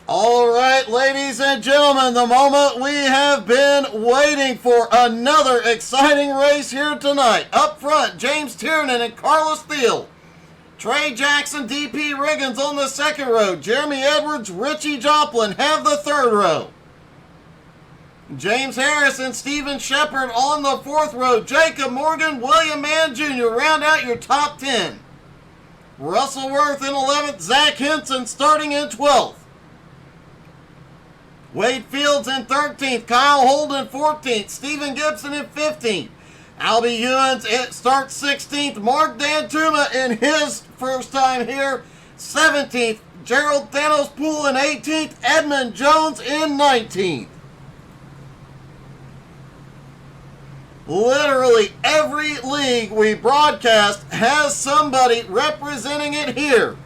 All right, ladies and gentlemen, the moment we have been waiting for. Another exciting race here tonight. Up front, James Tiernan and Carlos Thiel. Trey Jackson, DP Riggins on the second row. Jeremy Edwards, Richie Joplin have the third row. James Harris and Steven Shepard on the fourth row. Jacob Morgan, William Mann Jr. round out your top 10. Russell Worth in 11th, Zach Henson starting in 12th. Wade Fields in 13th, Kyle Holden 14th, Stephen Gibson in 15th. Albie Ewens starts 16th, Mark Dantuma in his first time here, 17th. Gerald Thanos Poole in 18th, Edmund Jones in 19th. Literally every league we broadcast has somebody representing it here.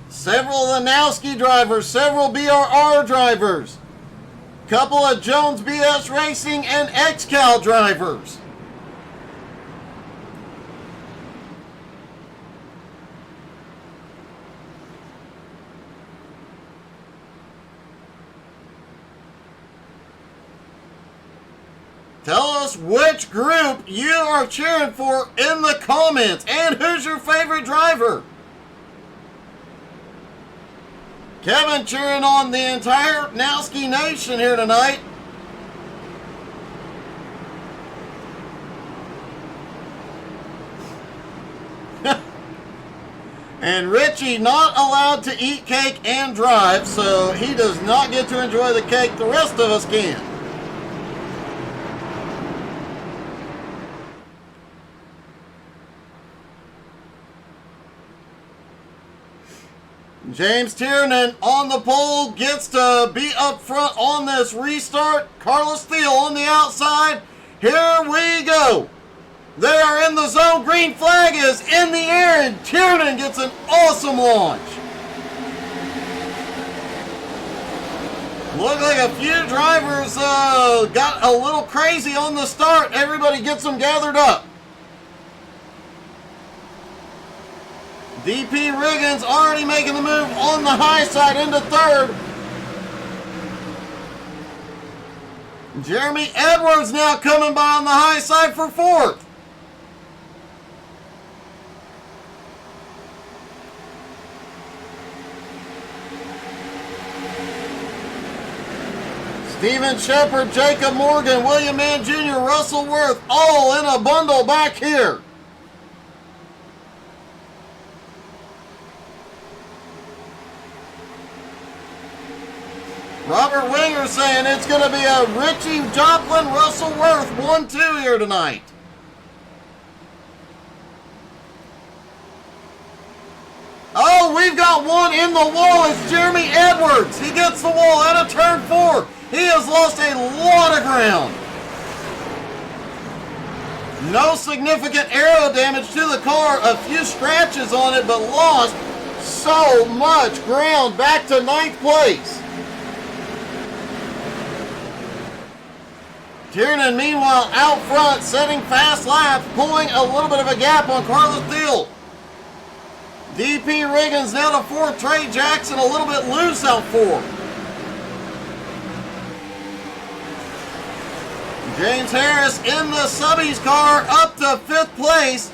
Several Lanowski drivers, several BRR drivers, couple of Jones BS Racing and XCal drivers. Tell us which group you are cheering for in the comments, and who's your favorite driver. Kevin cheering on the entire Nowski Nation here tonight. And Richie not allowed to eat cake and drive, so he does not get to enjoy the cake. The rest of us can. James Tiernan on the pole gets to be up front on this restart. Carlos Thiel on the outside. Here we go. They are in the zone. Green flag is in the air, and Tiernan gets an awesome launch. Looked like a few drivers got a little crazy on the start. Everybody gets them gathered up. DP Riggins already making the move on the high side into third. Jeremy Edwards now coming by on the high side for fourth. Steven Shepard, Jacob Morgan, William Mann Jr., Russell Worth, all in a bundle back here. Robert Winger saying it's going to be a Richie Joplin, Russell Worth 1-2 here tonight. Oh, we've got one in the wall. It's Jeremy Edwards. He gets the wall out of turn 4. He has lost a lot of ground. No significant aero damage to the car. A few scratches on it, but lost so much ground. Back to 9th place. Tiernan, meanwhile, out front, setting fast laps, pulling a little bit of a gap on Carlos Thiel. DP Riggins now to 4th. Trey Jackson a little bit loose out 4. James Harris in the subbies car up to 5th place.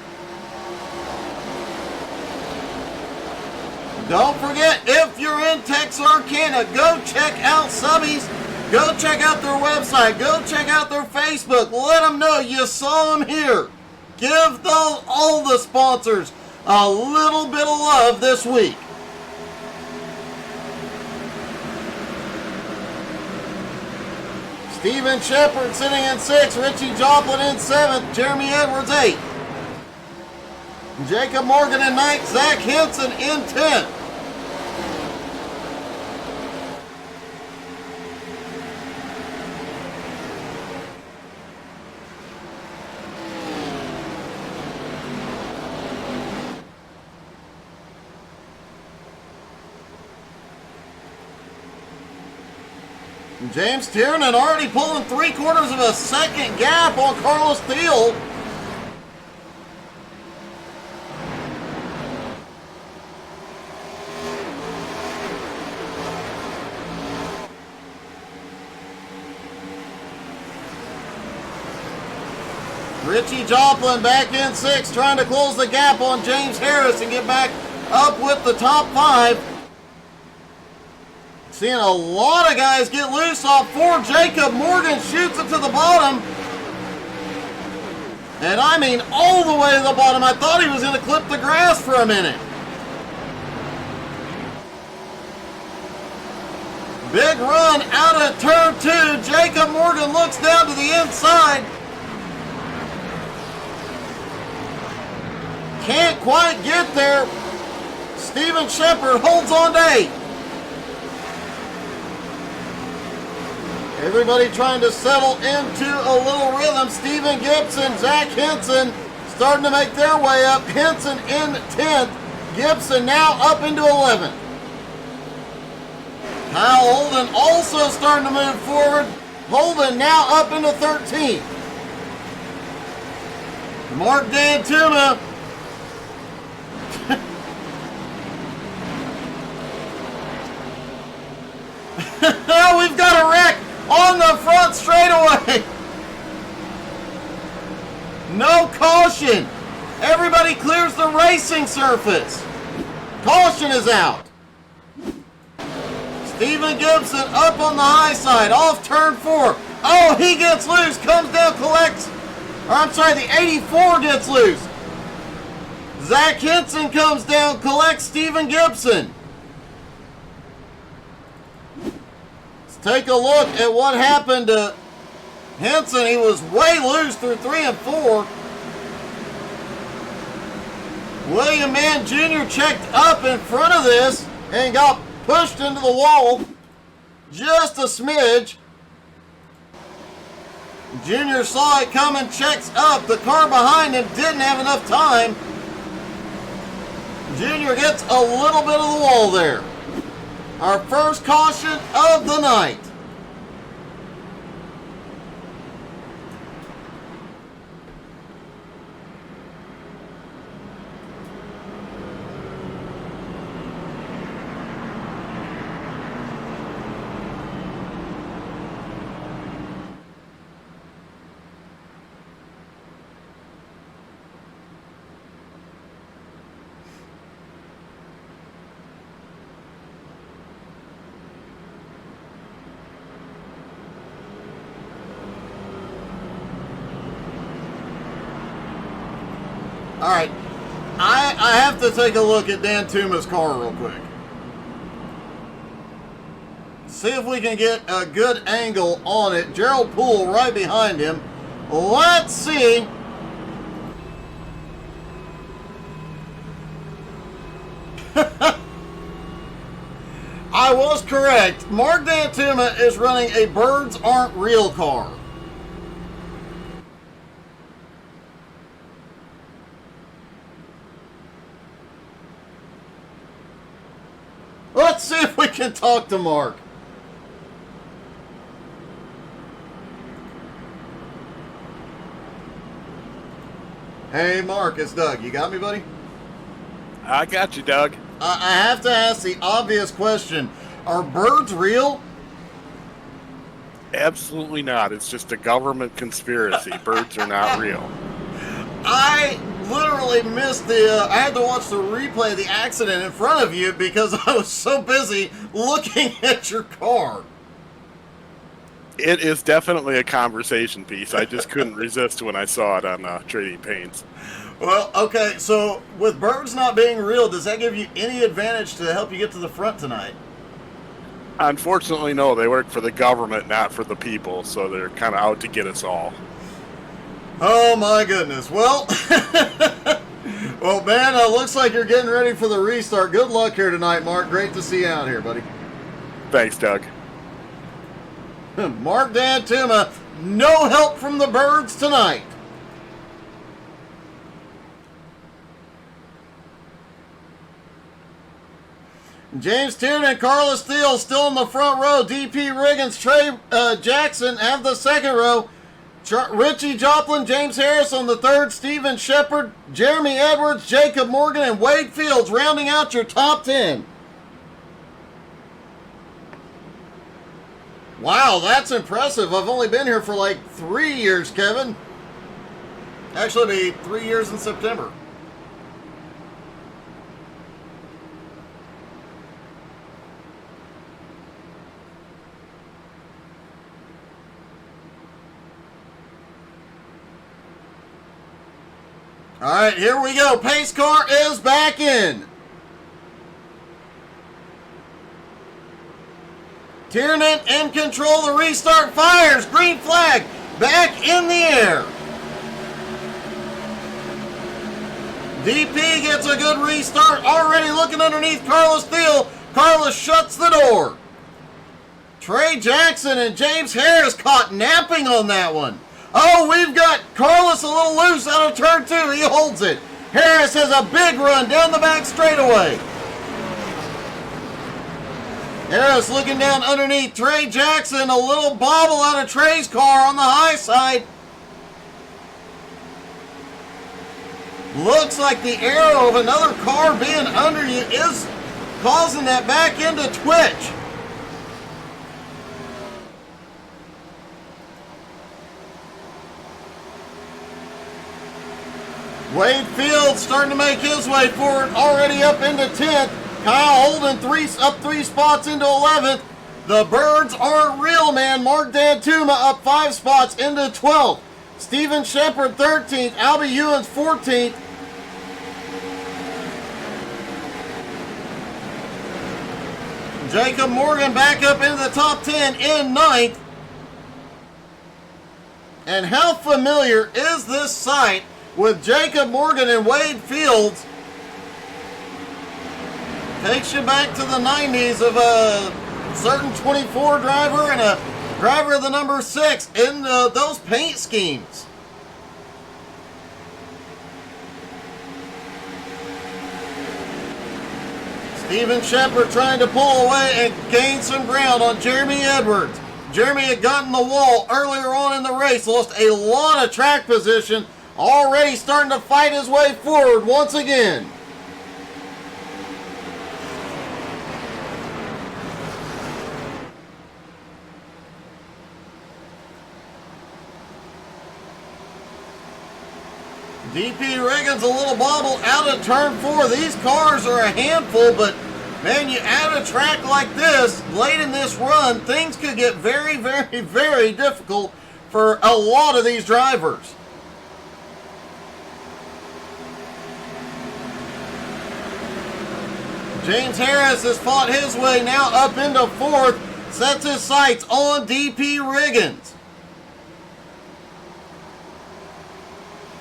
Don't forget, if you're in Texarkana, go check out subbies. Go check out their website. Go check out their Facebook. Let them know you saw them here. Give all the sponsors a little bit of love this week. Steven Shepard sitting in 6th. Richie Joplin in 7th. Jeremy Edwards 8th. Jacob Morgan in 9th. Zach Henson in 10th. James Tiernan already pulling 3/4 of a second gap on Carlos Thiel. Richie Joplin back in 6th, trying to close the gap on James Harris and get back up with the top 5. Seeing a lot of guys get loose off 4. Jacob Morgan shoots it to the bottom. And I mean all the way to the bottom. I thought he was going to clip the grass for a minute. Big run out of turn 2. Jacob Morgan looks down to the inside. Can't quite get there. Steven Shepard holds on to 8. Everybody trying to settle into a little rhythm. Steven Gibson, Zach Henson starting to make their way up. Henson in 10th. Gibson now up into 11th. Kyle Holden also starting to move forward. Holden now up into 13th. Mark D'Antuma. We've got a wreck on the front straightaway. No caution. Everybody clears the racing surface. Caution is out. Steven Gibson up on the high side, off turn 4. Oh, he gets loose, comes down, collects. Or I'm sorry, the 84 gets loose. Zach Henson comes down, collects Steven Gibson. Take a look at what happened to Henson. He was way loose through 3 and 4. William Mann Jr. checked up in front of this and got pushed into the wall just a smidge. Jr. saw it coming, checks up. The car behind him didn't have enough time. Jr. gets a little bit of the wall there. Our first caution of the night. All right, I have to take a look at D'Antuma's car real quick. See if we can get a good angle on it. Gerald Poole right behind him. Let's see. I was correct. Mark D'Antuma is running a Birds Aren't Real car. Let's see if we can talk to Mark. Hey, Mark, it's Doug. You got me, buddy? I got you, Doug. I have to ask the obvious question. Are birds real? Absolutely not. It's just a government conspiracy. Birds are not real. I literally missed I had to watch the replay of the accident in front of you because I was so busy looking at your car. It is definitely a conversation piece. I just couldn't resist when I saw it on Trading Paints. Well, okay, so with birds not being real, does that give you any advantage to help you get to the front tonight? Unfortunately, no. They work for the government, not for the people, so they're kind of out to get us all. Oh, my goodness. Well, well, man, looks like you're getting ready for the restart. Good luck here tonight, Mark. Great to see you out here, buddy. Thanks, Doug. Mark D'Antuma, no help from the birds tonight. James Tiernan and Carlos Thiel still in the front row. DP Riggins, Trey Jackson have the second row. Richie Joplin, James Harris on the third. Steven Shepard, Jeremy Edwards, Jacob Morgan, and Wade Fields rounding out your top 10. Wow, that's impressive. I've only been here for like 3 years, Kevin. Actually, it'll be 3 years in September. All right, here we go. Pace car is back in. Tiernan in control. The restart fires. Green flag back in the air. DP gets a good restart. Already looking underneath Carlos Thiel. Carlos shuts the door. Trey Jackson and James Harris caught napping on that one. Oh, we've got Carlos a little loose out of turn 2. He holds it. Harris has a big run down the back straightaway. Harris looking down underneath. Trey Jackson, a little bobble out of Trey's car on the high side. Looks like the arrow of another car being under you is causing that back end to twitch. Wade Fields starting to make his way forward, already up into 10th. Kyle Holden up 3 spots into 11th. The Birds aren't real, man. Mark Dantuma up 5 spots into 12th. Steven Shepard 13th. Albie Ewens 14th. Jacob Morgan back up into the top 10 in 9th. And how familiar is this sight with Jacob Morgan and Wade Fields? Takes you back to the 90s of a certain 24 driver and a driver of the number 6 in those paint schemes. Steven Shepard trying to pull away and gain some ground on Jeremy Edwards. Jeremy had gotten the wall earlier on in the race, lost a lot of track position, already starting to fight his way forward once again. DP Riggins a little bobble out of turn 4. These cars are a handful, but man, you add a track like this late in this run, things could get very, very, very difficult for a lot of these drivers. James Harris has fought his way now up into 4th, sets his sights on DP Riggins.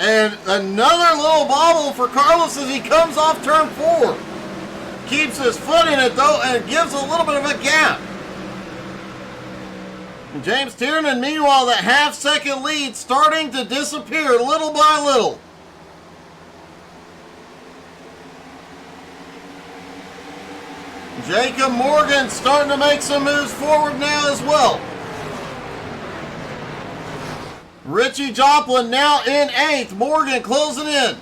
And another little bobble for Carlos as he comes off turn 4. Keeps his foot in it though and gives a little bit of a gap. And James Tiernan, meanwhile, that half-second lead starting to disappear little by little. Jacob Morgan starting to make some moves forward now as well. Richie Joplin now in 8th. Morgan closing in.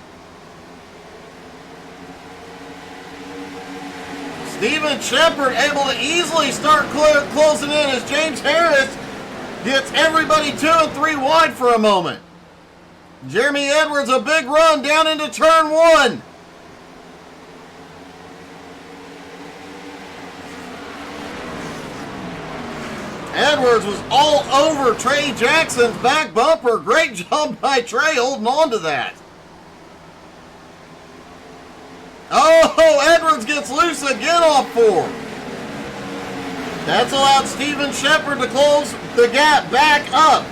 Steven Shepard able to easily start closing in as James Harris gets everybody 2 and 3 wide for a moment. Jeremy Edwards a big run down into turn 1. Edwards was all over Trey Jackson's back bumper. Great job by Trey holding on to that. Oh, Edwards gets loose again off 4. That's allowed Steven Shepard to close the gap back up.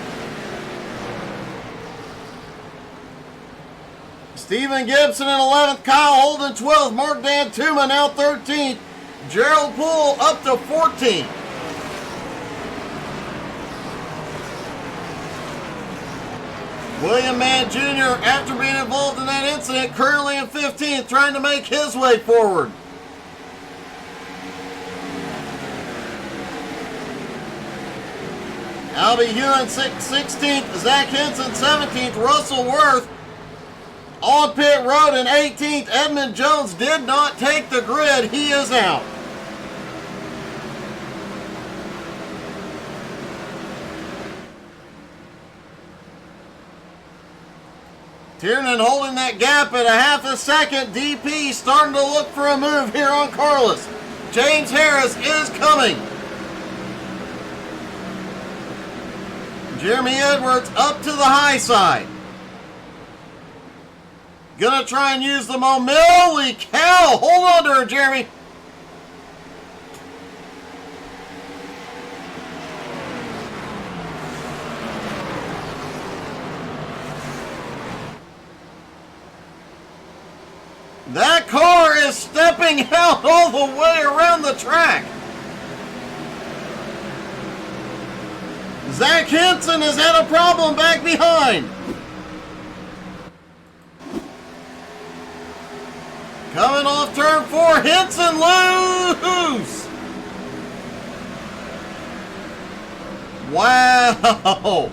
Stephen Gibson in 11th, Kyle Holden 12th, Mark Dantuma now 13th, Gerald Poole up to 14th. William Mann Jr., after being involved in that incident, currently in 15th, trying to make his way forward. Albie Hewen 16th, Zach Henson 17th, Russell Worth on pit road in 18th. Edmund Jones did not take the grid. He is out. Tiernan holding that gap at a half a second. DP starting to look for a move here on Carlos. James Harris is coming. Jeremy Edwards up to the high side. Gonna try and use the momentum. Holy cow! Hold on to her, Jeremy. That car is stepping out all the way around the track. Zach Henson has had a problem back behind. Coming off turn 4, Henson loose. Wow.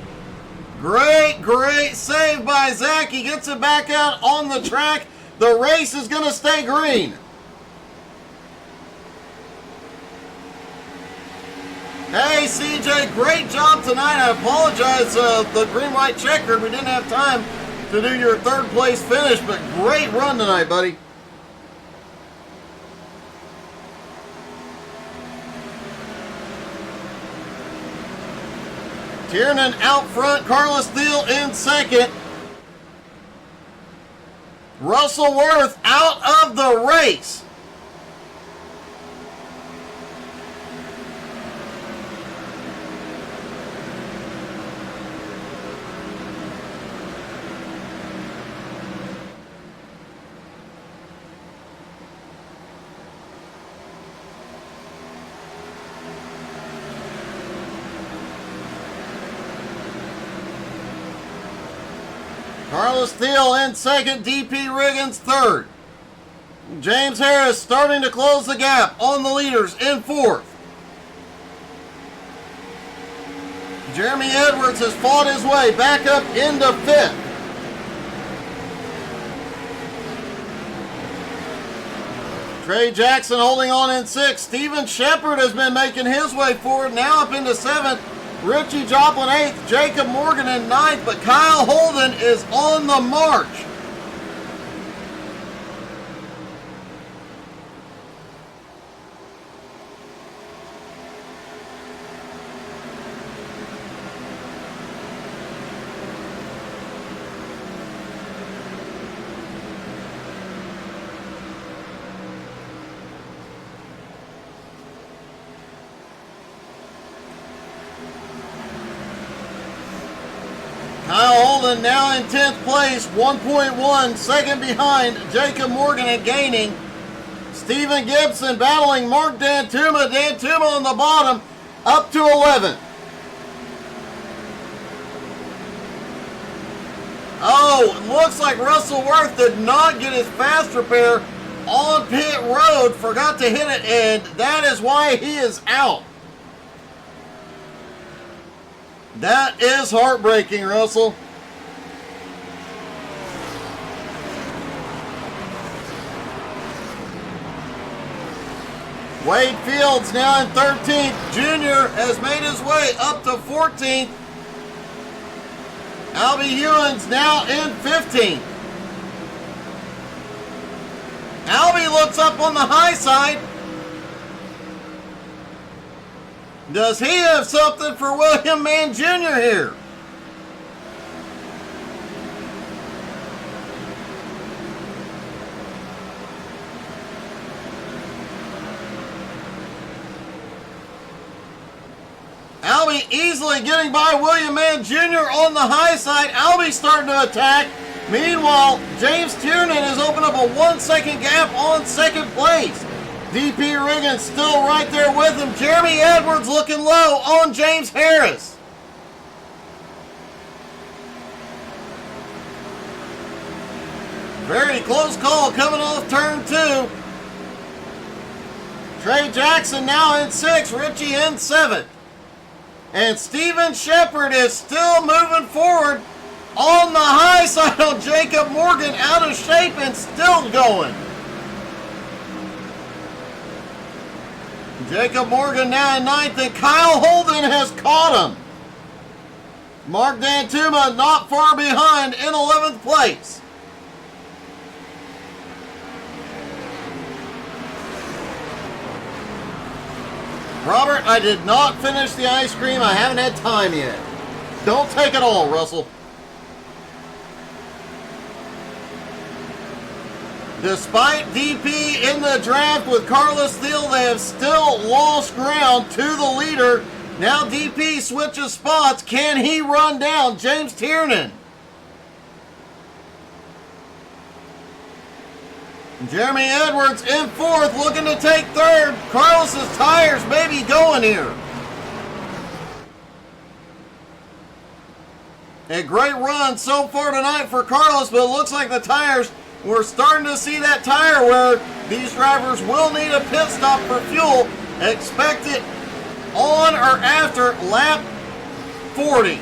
Great save by Zach. He gets it back out on the track. The race is going to stay green. Hey, CJ, great job tonight. I apologize, the green-white checkered. We didn't have time to do your third place finish, but great run tonight, buddy. Tiernan out front, Carlos Thiel in second. Russell Worth out of the race. Carlos Thiel in second, DP Riggins third. James Harris starting to close the gap on the leaders in fourth. Jeremy Edwards has fought his way back up into fifth. Trey Jackson holding on in sixth. Steven Shepard has been making his way forward, now up into seventh. Richie Joplin 8th, Jacob Morgan in 9th, but Kyle Holden is on the march. Kyle Holden now in 10th place, 1.1 second behind Jacob Morgan and gaining. Stephen Gibson battling Mark Dantuma. Dantuma on the bottom, up to 11th. Oh, it looks like Russell Worth did not get his fast repair on pit road, forgot to hit it, and that is why he is out. That is heartbreaking, Russell. Wade Fields now in 13th. Junior has made his way up to 14th. Albie Hewins now in 15th. Albie looks up on the high side. Does he have something for William Mann Jr. here? Albie easily getting by William Mann Jr. on the high side. Albie starting to attack. Meanwhile, James Tiernan has opened up a 1 second gap on second place. DP Riggins still right there with him. Jeremy Edwards looking low on James Harris. Very close call coming off turn 2. Trey Jackson now in 6th, Richie in 7th. And Steven Shepard is still moving forward on the high side on Jacob Morgan, out of shape and still going. Jacob Morgan now in 9th, and Kyle Holden has caught him. Mark Dantuma not far behind in 11th place. Robert, I did not finish the ice cream. I haven't had time yet. Don't take it all, Russell. Despite DP in the draft with Carlos Thiel, they have still lost ground to the leader. Now DP switches spots. Can he run down James Tiernan? Jeremy Edwards in 4th, looking to take 3rd. Carlos's tires may be going here. A great run so far tonight for Carlos, but it looks like the tires, we're starting to see that tire where these drivers will need a pit stop for fuel. Expect it on or after lap 40.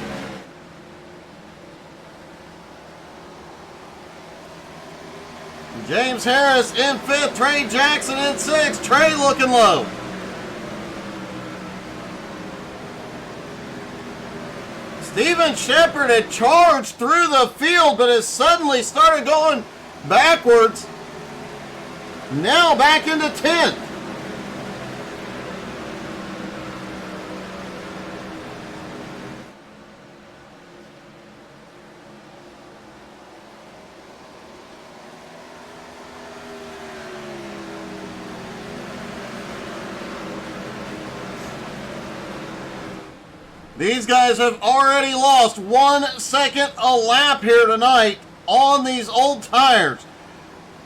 James Harris in 5th, Trey Jackson in 6th. Trey looking low. Steven Shepard had charged through the field, but has suddenly started going backwards. Now back into 10th. These guys have already lost 1 second a lap here tonight on these old tires.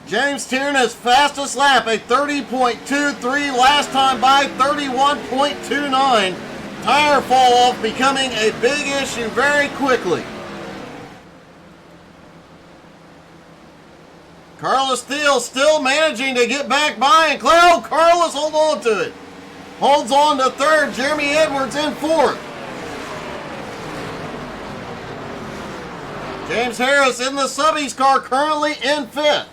James Tiernan's fastest lap, a 30.23, last time by 31.29. Tire fall off becoming a big issue very quickly. Carlos Thiel still managing to get back by, and Carlos hold on to it. Holds on to 3rd, Jeremy Edwards in 4th. James Harris in the subbies car currently in 5th.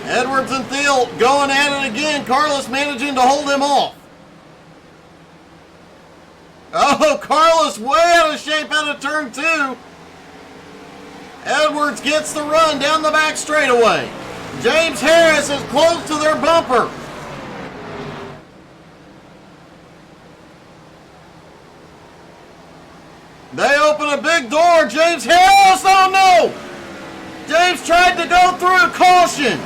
Edwards and Thiel going at it again. Carlos managing to hold him off. Oh, Carlos way out of shape out of turn 2. Edwards gets the run down the back straightaway. James Harris is close to their bumper. They open a big door. James Harris, oh no! James tried to go through. Caution.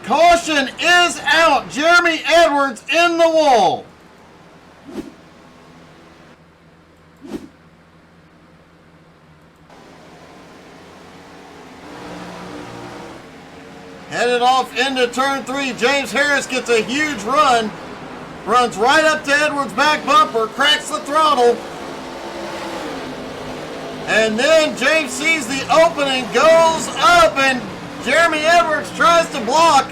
Caution is out. Jeremy Edwards in the wall. Headed off into turn 3. James Harris gets a huge run. Runs right up to Edwards' back bumper. Cracks the throttle. And then James sees the opening. Goes up and Jeremy Edwards tries to block.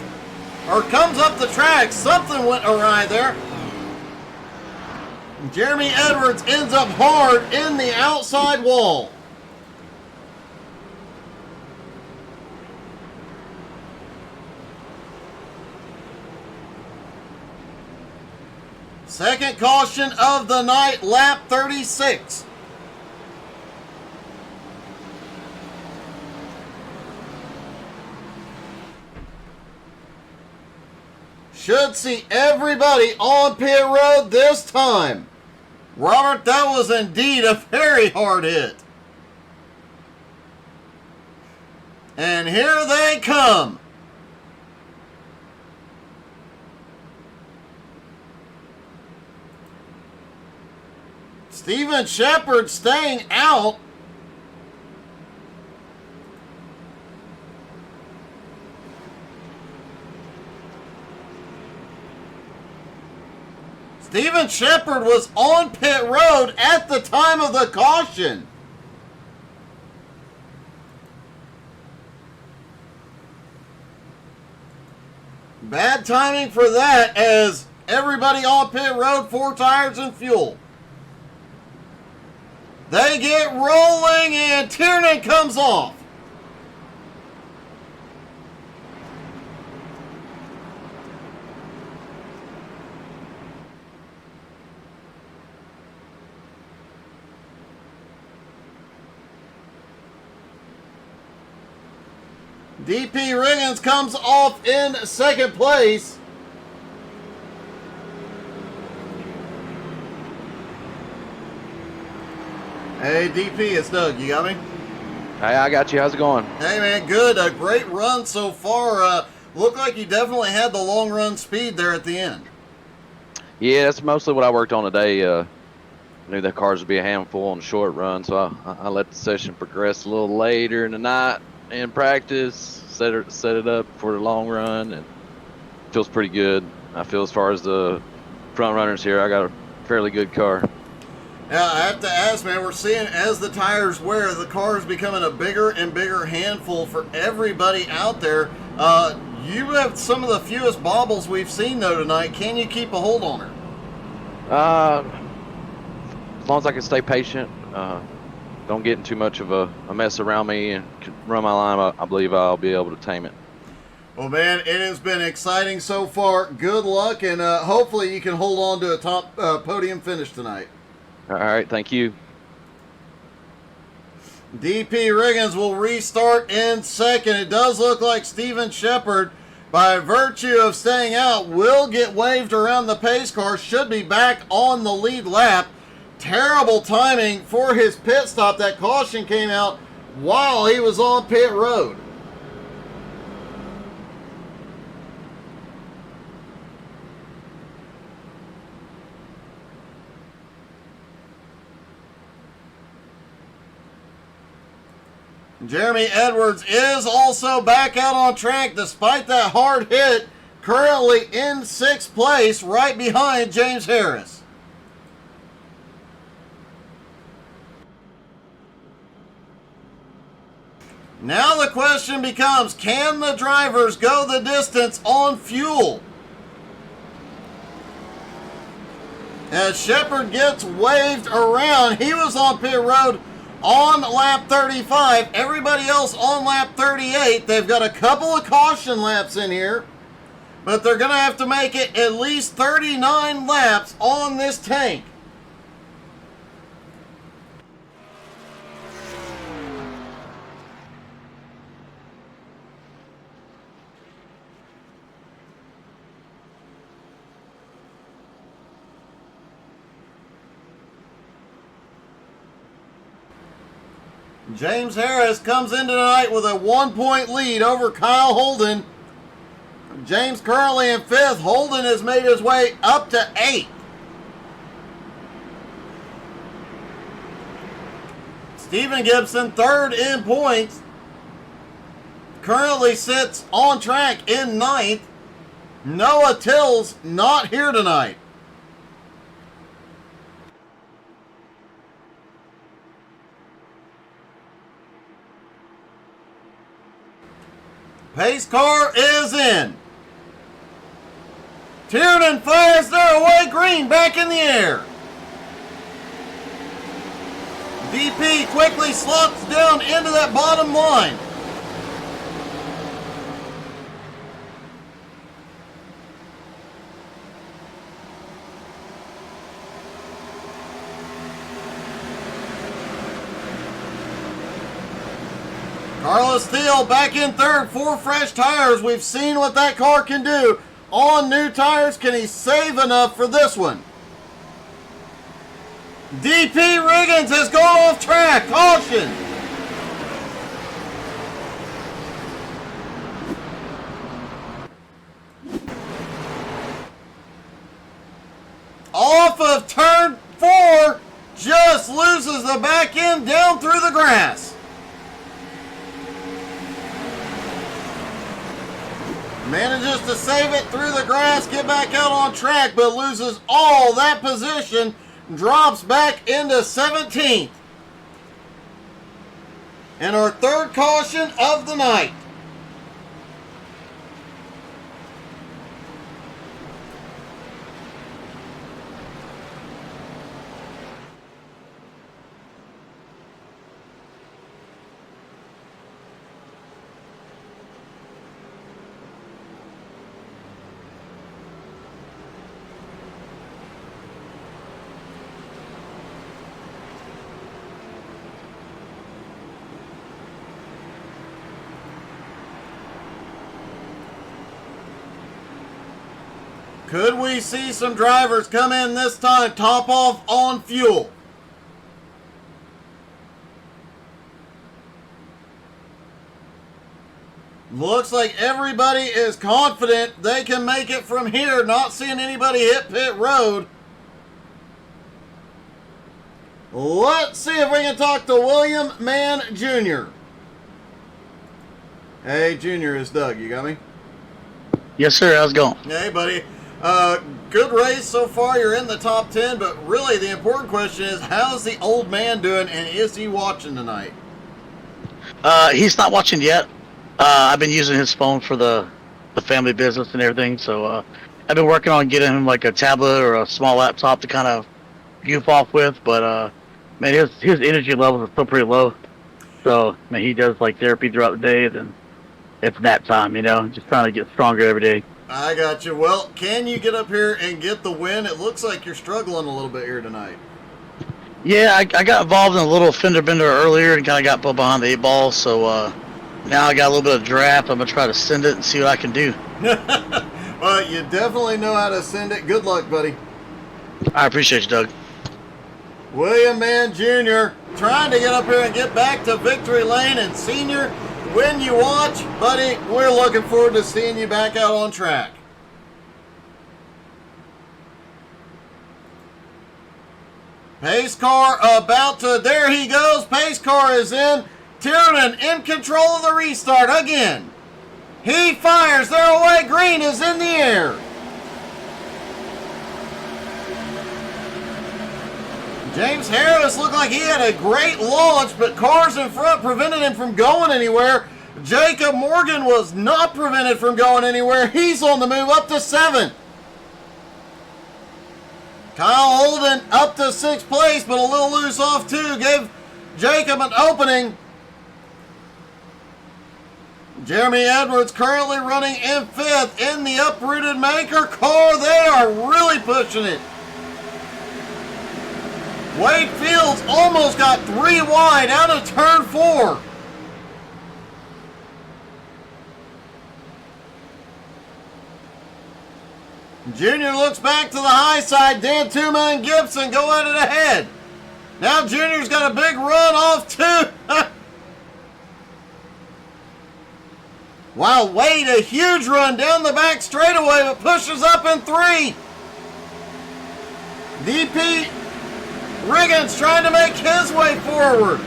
Or comes up the track. Something went awry there. Jeremy Edwards ends up hard in the outside wall. Second caution of the night, lap 36. Should see everybody on pit road this time. Robert, that was indeed a very hard hit. And here they come. Steven Shepard staying out. Steven Shepard was on pit road at the time of the caution. Bad timing for that as everybody on pit road, 4 tires and fuel. They get rolling, and Tiernan comes off. DP Riggins comes off in second place. Hey, DP, it's Doug. You got me? Hey, I got you. How's it going? Hey, man, good. A great run so far. Looked like you definitely had the long run speed there at the end. Yeah, that's mostly what I worked on today. I knew that cars would be a handful on the short run, so I let the session progress a little later in the night in practice, set it up for the long run, and it feels pretty good. I feel as far as the front runners here, I got a fairly good car. Yeah, I have to ask, man, we're seeing as the tires wear, the car is becoming a bigger and bigger handful for everybody out there. You have some of the fewest bobbles we've seen, though, tonight. Can you keep a hold on her? As long as I can stay patient, don't get in too much of a mess around me and run my line, I believe I'll be able to tame it. Well, man, it has been exciting so far. Good luck, and hopefully you can hold on to a top podium finish tonight. All right, thank you. DP Riggins will restart in second. It does look like Steven Shepard, by virtue of staying out, will get waved around the pace car, should be back on the lead lap. Terrible timing for his pit stop. That caution came out while he was on pit road. Jeremy Edwards is also back out on track despite that hard hit, currently in sixth place, right behind James Harris. Now the question becomes, can the drivers go the distance on fuel? As Shepard gets waved around, he was on pit road on lap 35. Everybody else on lap 38. They've got a couple of caution laps in here, but they're going to have to make it at least 39 laps on this tank. James Harris comes in tonight with a 1-point lead over Kyle Holden. James currently in fifth. Holden has made his way up to 8th. Stephen Gibson, third in points, currently sits on track in 9th. Noah Till's not here tonight. Pace car is in. Tiernan fires their away green back in the air. DP quickly slots down into that bottom line. Carlos Thiel back in third, 4 fresh tires. We've seen what that car can do on new tires. Can he save enough for this one? DP Riggins has gone off track. Caution. Off of turn 4, just loses the back end down through the grass. Manages to save it through the grass, get back out on track, but loses all that position, drops back into 17th. And our third caution of the night. Could we see some drivers come in this time, top off on fuel? Looks like everybody is confident they can make it from here. Not seeing anybody hit pit road. Let's see if we can talk to William Mann Jr. Hey, Junior, it's Doug. You got me? Yes, sir. How's it going? Hey, buddy. Good race so far. You're in the top 10, but really the important question is, how's the old man doing, and is he watching tonight? He's not watching yet. I've been using his phone for the family business and everything, so I've been working on getting him like a tablet or a small laptop to kind of goof off with, but man, his energy levels are still pretty low. So, man, he does like therapy throughout the day, and it's nap time, just trying to get stronger every day. I got you. Well, can you get up here and get the win? It looks like you're struggling a little bit here tonight. Yeah, I got involved in a little fender bender earlier and kind of got put behind the 8-ball, so now I got a little bit of draft. I'm going to try to send it and see what I can do. Well, you definitely know how to send it. Good luck, buddy. I appreciate you, Doug. William Mann Jr. trying to get up here and get back to victory lane. And Senior, when you watch, buddy, we're looking forward to seeing you back out on track. Pace car about to, there he goes. Pace car is in. Tiernan in control of the restart again. He fires. They're away. Green is in the air. James Harris looked like he had a great launch, but cars in front prevented him from going anywhere. Jacob Morgan was not prevented from going anywhere. He's on the move up to 7th. Kyle Holden up to 6th place, but a little loose off 2. Gave Jacob an opening. Jeremy Edwards currently running in 5th in the uprooted Maker car. They are really pushing it. Wade Fields almost got 3 wide out of turn 4. Junior looks back to the high side. Dan Tuma and Gibson go at it ahead. Now Junior's got a big run off 2. Wow, Wade, a huge run down the back straightaway, but pushes up in 3. DP Riggins trying to make his way forward.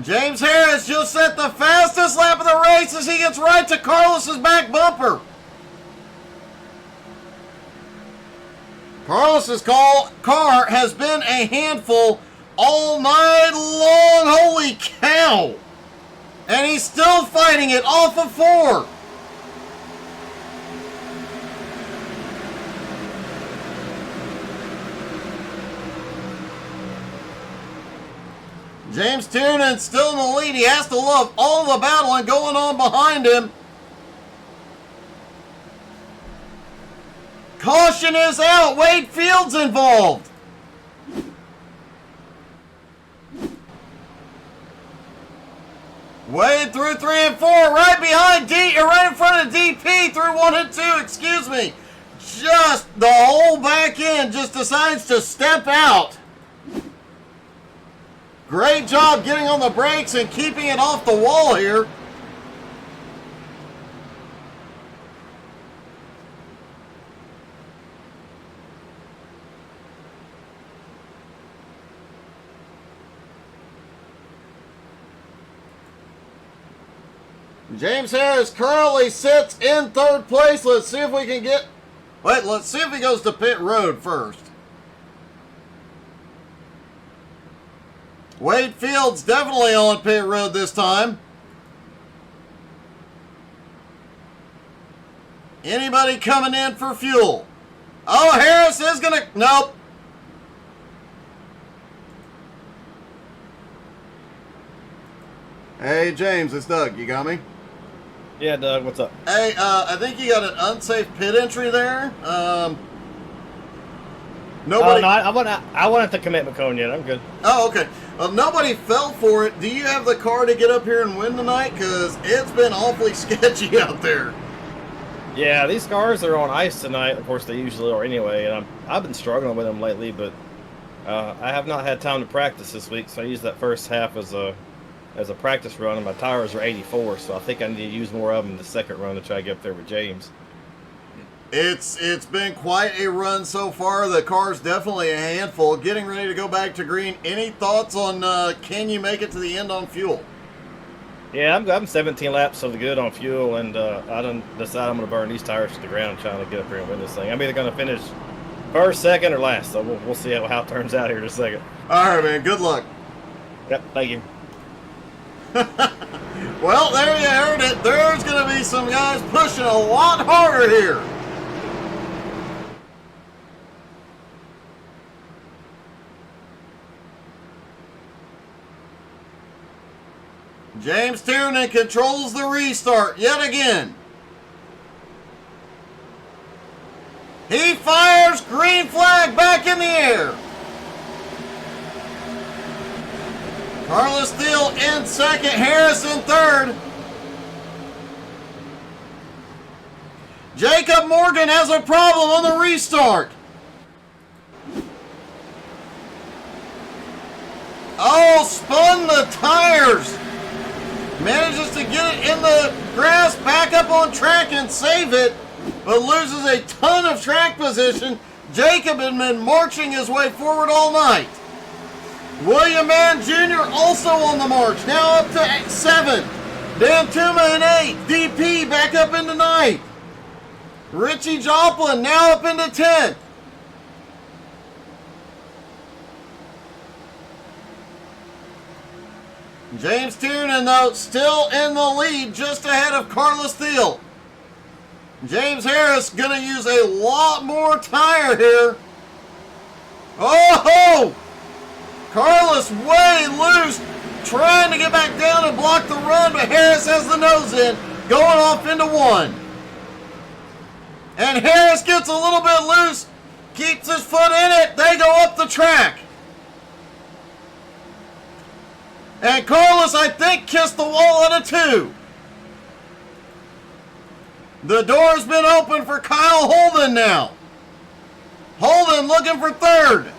James Harris just set the fastest lap of the race as he gets right to Carlos's back bumper. Carlos's car has been a handful all night long. Holy cow. And he's still fighting it off of 4. James Tiernan still in the lead. He has to love all the battling going on behind him. Caution is out. Wade Fields involved. Wade through 3 and 4, right behind right in front of DP through 1 and 2, excuse me. Just the whole back end just decides to step out. Great job getting on the brakes and keeping it off the wall here. James Harris currently sits in 3rd place. Let's see if we can get... Wait, let's see if he goes to pit road first. Wade Fields definitely on pit road this time. Anybody coming in for fuel? Oh, Harris is going to... Nope. Hey, James, it's Doug. You got me? Yeah, Doug, what's up? Hey, I think you got an unsafe pit entry there. Nobody. Oh, no, I wanted to commit McCone yet. I'm good. Oh, okay. Well, nobody fell for it. Do you have the car to get up here and win tonight? Because it's been awfully sketchy out there. Yeah, these cars are on ice tonight. Of course, they usually are anyway, and I've been struggling with them lately, but I have not had time to practice this week, so I used that first half as a practice run, and my tires are 84, so I think I need to use more of them in the second run to try to get up there with James. It's been quite a run so far. The car's definitely a handful. Getting ready to go back to green. Any thoughts on can you make it to the end on fuel? Yeah, I'm 17 laps of the good on fuel, and I done decided I'm going to burn these tires to the ground trying to get up here and win this thing. I'm either going to finish first, second, or last, so we'll see how it turns out here in a second. All right, man. Good luck. Yep, thank you. Well, there you heard it. There's going to be some guys pushing a lot harder here. James Tiernan controls the restart yet again. He fires, green flag back in the air. Carlos Steele in second, Harris in third. Jacob Morgan has a problem on the restart. Oh, spun the tires. Manages to get it in the grass, back up on track and save it, but loses a ton of track position. Jacob had been marching his way forward all night. William Mann Jr. also on the march, now up to 7. Dan Tuma in 8. DP back up into 9th. Richie Joplin now up into 10th. James Tiernan, though, still in the lead, just ahead of Carlos Steele. James Harris going to use a lot more tire here. Oh! Carlos way loose, trying to get back down and block the run, but Harris has the nose in, going off into 1. And Harris gets a little bit loose, keeps his foot in it, they go up the track. And Carlos, I think, kissed the wall at a 2. The door's been open for Kyle Holden now. Holden looking for 3rd.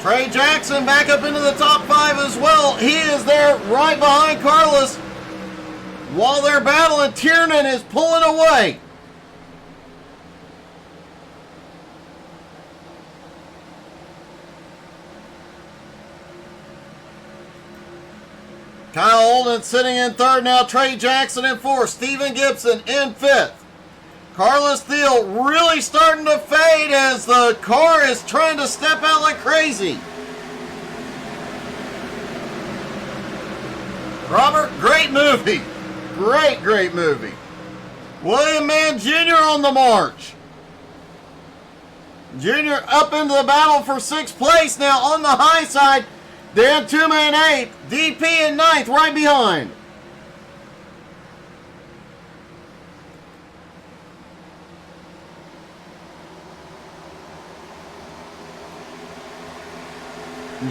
Trey Jackson back up into the top 5 as well. He is there right behind Carlos. While they're battling, Tiernan is pulling away. Kyle Holden sitting in 3rd now. Trey Jackson in 4th. Steven Gibson in 5th. Carlos Steele really starting to fade as the car is trying to step out like crazy. Robert, great movie. Great movie. William Mann Jr. on the march. Jr. up into the battle for 6th place now on the high side. Dan Tuma in 8th. DP in 9th, right behind.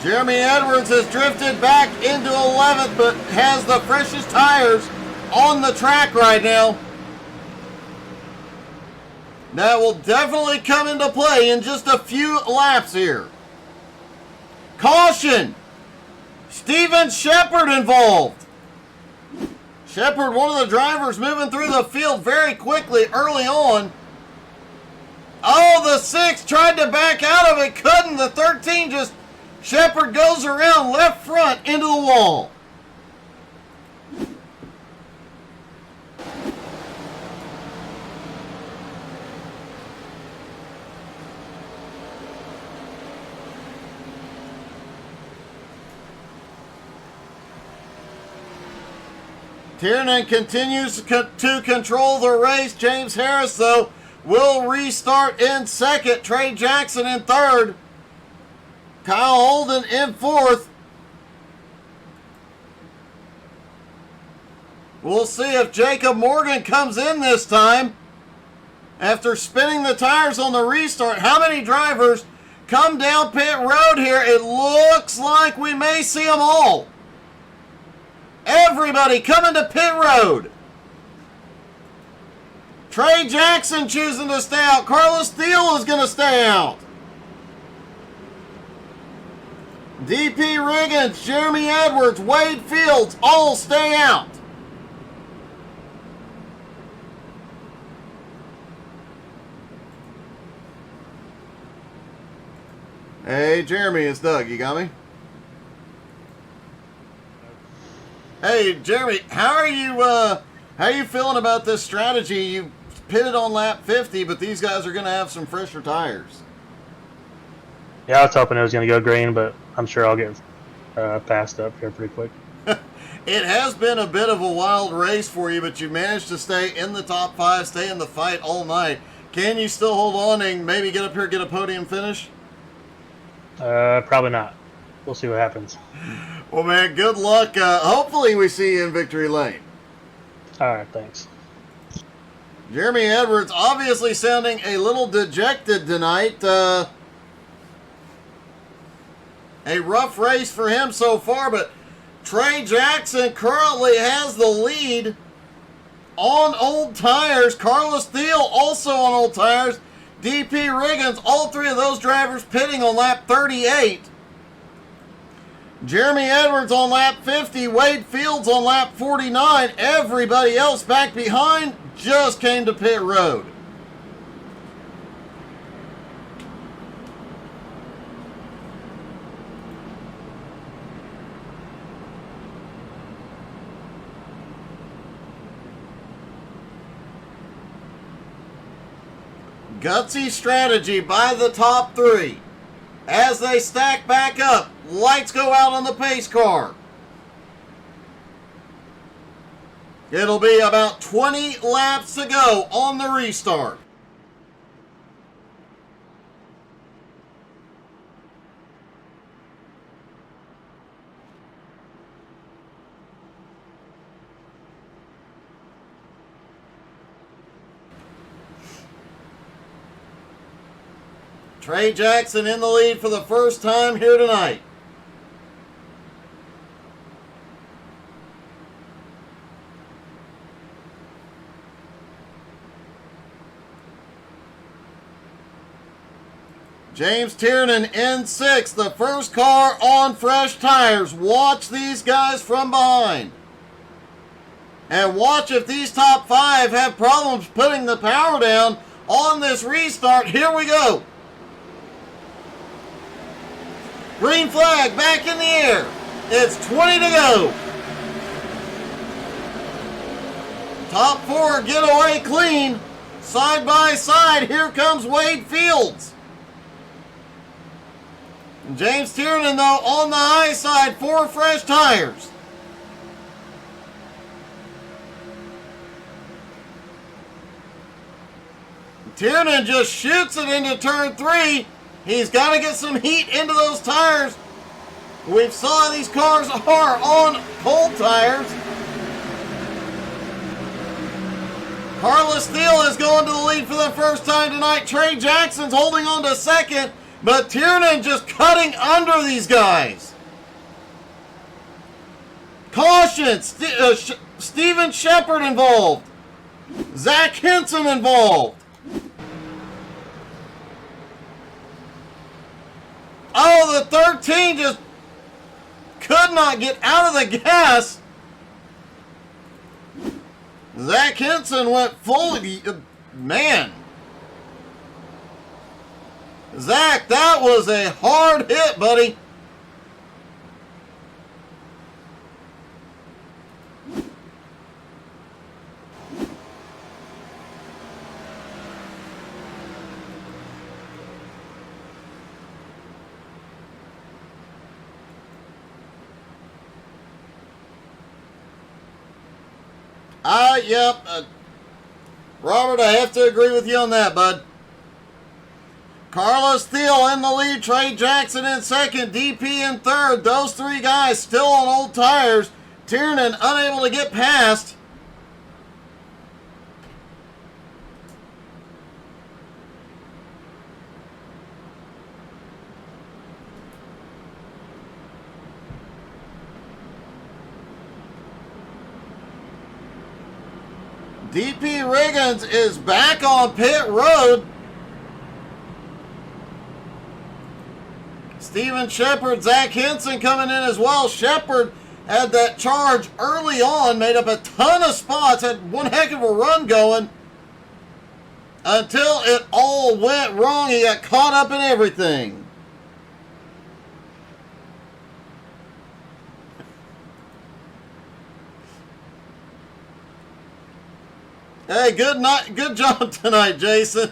Jeremy Edwards has drifted back into 11th, but has the freshest tires on the track right now. That will definitely come into play in just a few laps here. Caution! Steven Shepard involved. Shepard, one of the drivers, moving through the field very quickly early on. Oh, the 6 tried to back out of it, couldn't. The 13 just, Shepard goes around left front into the wall. Tiernan continues to control the race. James Harris, though, will restart in 2nd. Trey Jackson in 3rd. Kyle Holden in 4th. We'll see if Jacob Morgan comes in this time. After spinning the tires on the restart, how many drivers come down pit road here. It looks like we may see them all. Everybody coming to pit road. Trey Jackson choosing to stay out. Carlos Thiel is going to stay out. DP Riggins, Jeremy Edwards, Wade Fields all stay out. Hey, Jeremy, it's Doug. You got me? Hey, Jeremy, how are you feeling about this strategy? You pitted on lap 50, but these guys are going to have some fresher tires. Yeah, I was hoping it was going to go green, but I'm sure I'll get passed up here pretty quick. It has been a bit of a wild race for you, but you managed to stay in the top 5, stay in the fight all night. Can you still hold on and maybe get up here and get a podium finish? Probably not. We'll see what happens. Well, man, good luck. Hopefully we see you in victory lane. All right, thanks. Jeremy Edwards obviously sounding a little dejected tonight. A rough race for him so far, but Trey Jackson currently has the lead on old tires. Carlos Thiel also on old tires. DP Riggins, all three of those drivers pitting on lap 38. Jeremy Edwards on lap 50. Wade Fields on lap 49. Everybody else back behind just came to pit road. Gutsy strategy by the top 3. As they stack back up, lights go out on the pace car. It'll be about 20 laps to go on the restart. Trey Jackson in the lead for the first time here tonight. James Tiernan in 6th, the first car on fresh tires. Watch these guys from behind. And watch if these top 5 have problems putting the power down on this restart. Here we go. Green flag back in the air. It's 20 to go. Top 4 get away clean. Side by side, here comes Wade Fields. James Tiernan, though, on the high side, 4 fresh tires. Tiernan just shoots it into turn 3. He's got to get some heat into those tires. We've saw these cars are on cold tires. Carlos Thiel is going to the lead for the first time tonight. Trey Jackson's holding on to second, but Tiernan just cutting under these guys. Caution, Steven Shepard involved. Zach Henson involved. Oh, the 13 just could not get out of the gas. Zach Henson went fully, man. Zach, that was a hard hit, buddy. Yep. Robert, I have to agree with you on that, bud. Carlos Thiel in the lead. Trey Jackson in second. DP in third. Those 3 guys still on old tires. Tiernan unable to get past. DP Riggins is back on pit road. Steven Shepard, Zach Henson coming in as well. Shepard had that charge early on, made up a ton of spots, had one heck of a run going until it all went wrong. He got caught up in everything. Hey, good job tonight, Jason.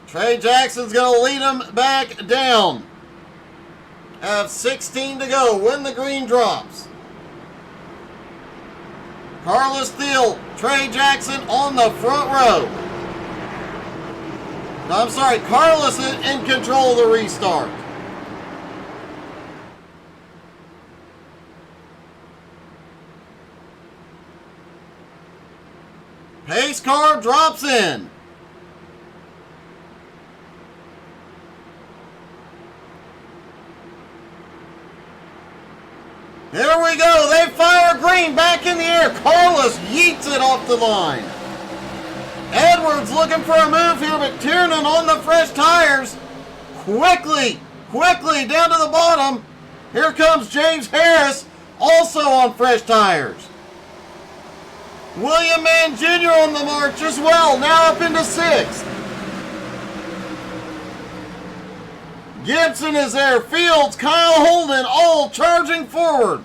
Trey Jackson's going to lead him back down. Have 16 to go when the green drops. Carlos Thiel, Trey Jackson on the front row. No, I'm sorry, Carlos is in control of the restart. Pace car drops in. Here we go. They fire green back in the air. Carlos yeets it off the line. Edwards looking for a move here, but Tiernan on the fresh tires. Quickly down to the bottom. Here comes James Harris, also on fresh tires. William Mann Jr. on the march as well, now up into 6th. Gibson is there, Fields, Kyle Holden, all charging forward.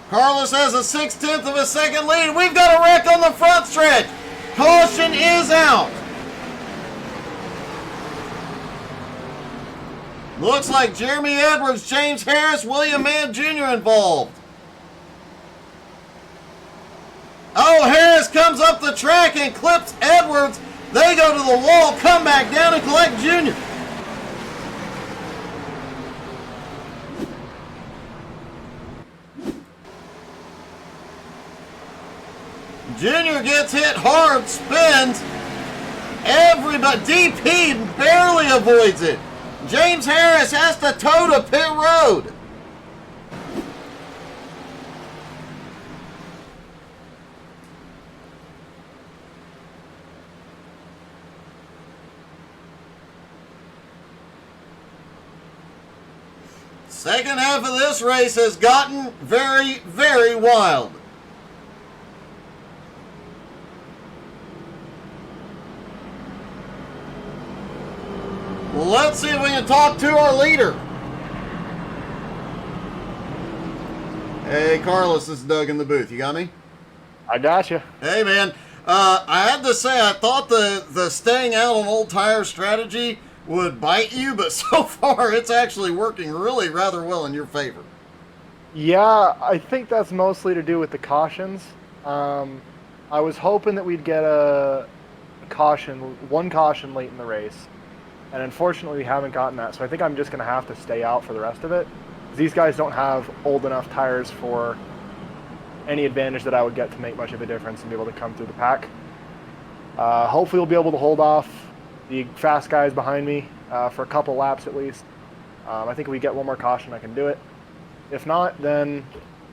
Carlos has a 6/10 of a second lead. We've got a wreck on the front stretch. Caution is out. Looks like Jeremy Edwards, James Harris, William Mann Jr. involved. Oh, Harris comes up the track and clips Edwards. They go to the wall, come back down and collect Jr. Junior gets hit hard, spins. Everybody, DP barely avoids it. James Harris has to tow to pit road. Second half of this race has gotten very, very wild. Let's see if we can talk to our leader. Hey, Carlos, this is Doug in the booth. You got me? I got you. Hey, man. I had to say, I thought the staying out on old tire strategy would bite you, but so far it's actually working really rather well in your favor. Yeah, I think that's mostly to do with the cautions. I was hoping that we'd get one caution late in the race. And unfortunately, we haven't gotten that, so I think I'm just going to have to stay out for the rest of it. These guys don't have old enough tires for any advantage that I would get to make much of a difference and be able to come through the pack. Hopefully, we'll be able to hold off the fast guys behind me for a couple laps at least. I think if we get one more caution, I can do it. If not, then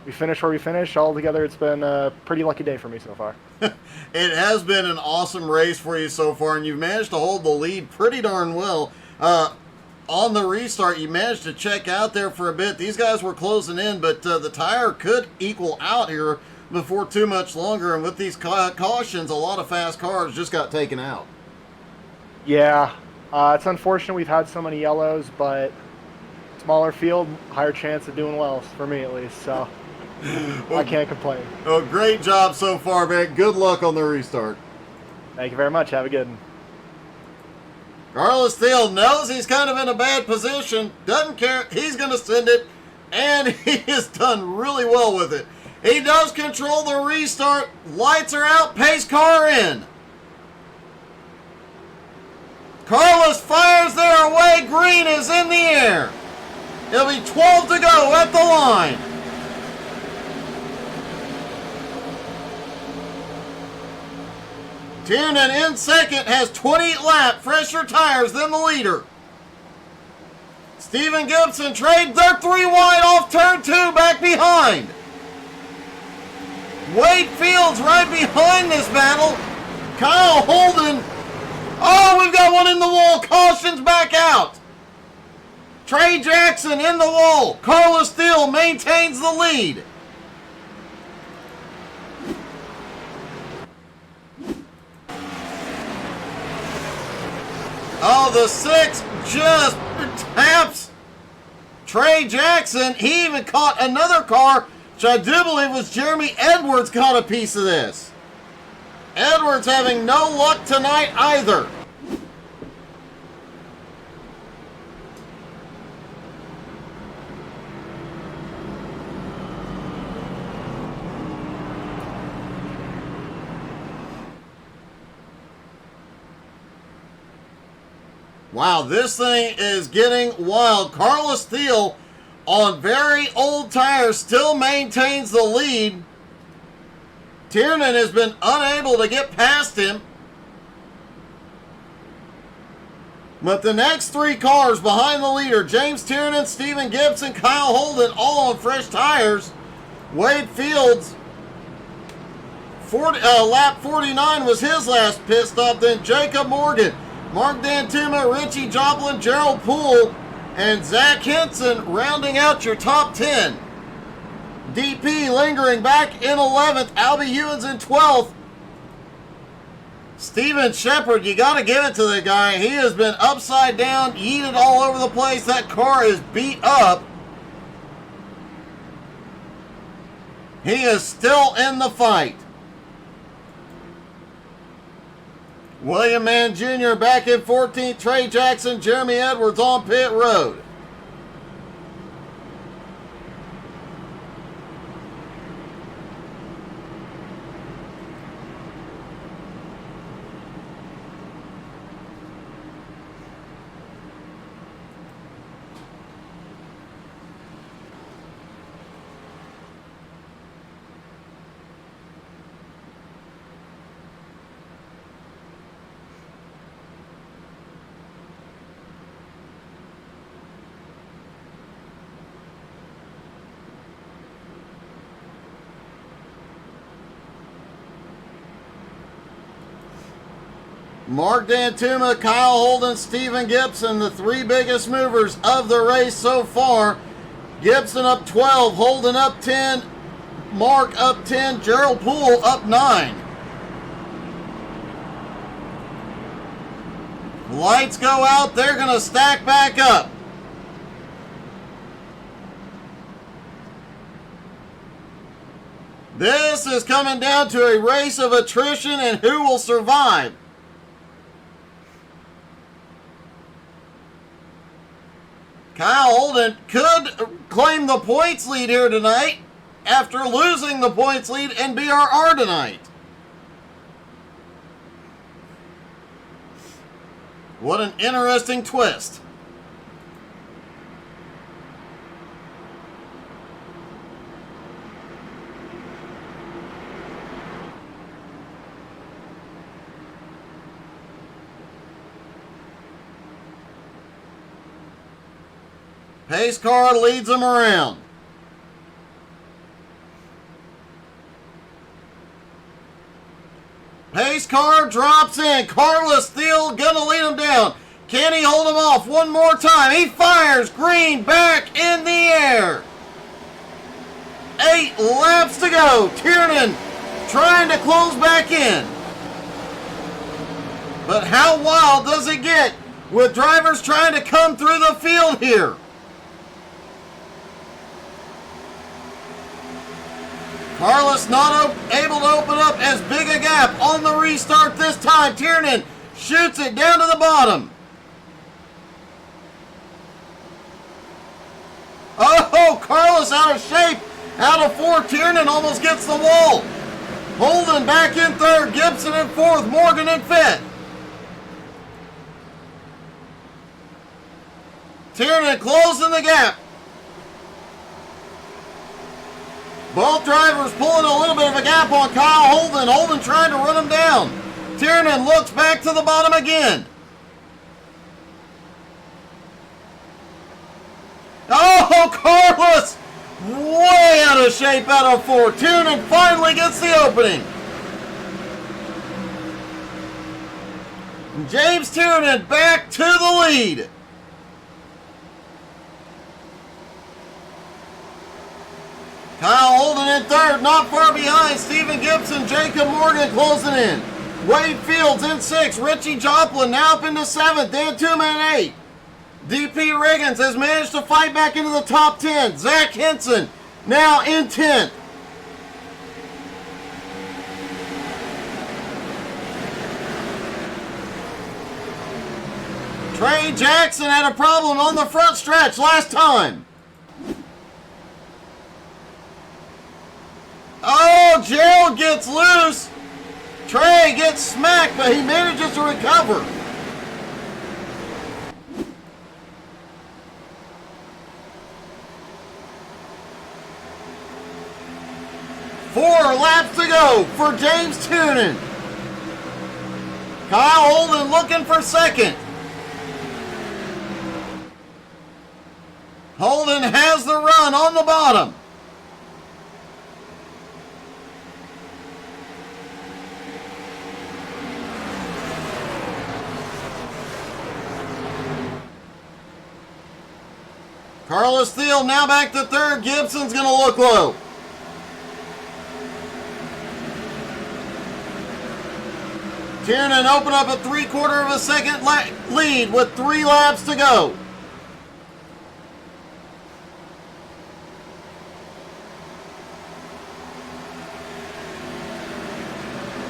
we finish where we finish. Altogether, it's been a pretty lucky day for me so far. It has been an awesome race for you so far, and you've managed to hold the lead pretty darn well. On the restart, you managed to check out there for a bit. These guys were closing in, but the tire could equal out here before too much longer, and with these cautions, a lot of fast cars just got taken out. Yeah, it's unfortunate we've had so many yellows, but smaller field, higher chance of doing well, for me at least, so I can't complain. Oh, great job so far, man. Good luck on the restart. Thank you very much. Have a good one. Carlos Thiel knows he's kind of in a bad position, doesn't care, he's going to send it, and he has done really well with it. He does control the restart, lights are out, pace car in. Carlos fires there away, green is in the air. It'll be 12 to go at the line. Tiernan in second has 20 lap fresher tires than the leader. Stephen Gibson trade. They're 3 wide off turn 2 back behind. Wade Fields right behind this battle. Kyle Holden. Oh, we've got one in the wall. Caution's back out. Trey Jackson in the wall. Carlos Steele maintains the lead. Oh, the 6 just taps Trey Jackson. He even caught another car, which I do believe was Jeremy Edwards caught a piece of this. Edwards having no luck tonight either. Wow, this thing is getting wild. Carlos Steele on very old tires still maintains the lead. Tiernan has been unable to get past him. But the next 3 cars behind the leader, James Tiernan, Stephen Gibson, Kyle Holden, all on fresh tires. Wade Fields, lap 49 was his last pit stop. Then Jacob Morgan, Mark Dantuma, Richie Joplin, Gerald Poole, and Zach Henson rounding out your top 10. DP lingering back in 11th. Albie Hewins in 12th. Steven Shepard, you got to give it to the guy. He has been upside down, yeeted all over the place. That car is beat up. He is still in the fight. William Mann Jr. back in 14th. Trey Jackson, Jeremy Edwards on pit road. Mark Dantuma, Kyle Holden, Stephen Gibson, the 3 biggest movers of the race so far. Gibson up 12, Holden up 10, Mark up 10, Gerald Poole up 9. Lights go out, they're going to stack back up. This is coming down to a race of attrition and who will survive. Kyle Holden could claim the points lead here tonight after losing the points lead in BRR tonight. What an interesting twist. Pace car leads them around. Pace car drops in. Carlos Steele gonna lead him down. Can he hold him off one more time? He fires. Green back in the air. 8 laps to go. Tiernan trying to close back in. But how wild does it get with drivers trying to come through the field here? Carlos not able to open up as big a gap on the restart this time. Tiernan shoots it down to the bottom. Oh, Carlos out of shape. Out of 4, Tiernan almost gets the wall. Holden back in 3rd, Gibson in 4th, Morgan in 5th. Tiernan closing the gap. Both drivers pulling a little bit of a gap on Kyle Holden. Holden trying to run him down. Tiernan looks back to the bottom again. Oh, Carlos! Way out of shape out of 4. Tiernan finally gets the opening. James Tiernan back to the lead. Kyle Holden in third, not far behind. Stephen Gibson, Jacob Morgan closing in. Wade Fields in 6th. Richie Joplin now up into 7th. Dan Tuma in 8th. DP Riggins has managed to fight back into the top 10. Zach Henson now in 10th. Trey Jackson had a problem on the front stretch last time. Oh, Gerald gets loose. Trey gets smacked, but he manages to recover. Four laps to go for James Tiernan. Kyle Holden looking for second. Holden has the run on the bottom. Carlos Thiel now back to third. Gibson's going to look low. Tiernan open up a 3/4 of a second lead with 3 laps to go.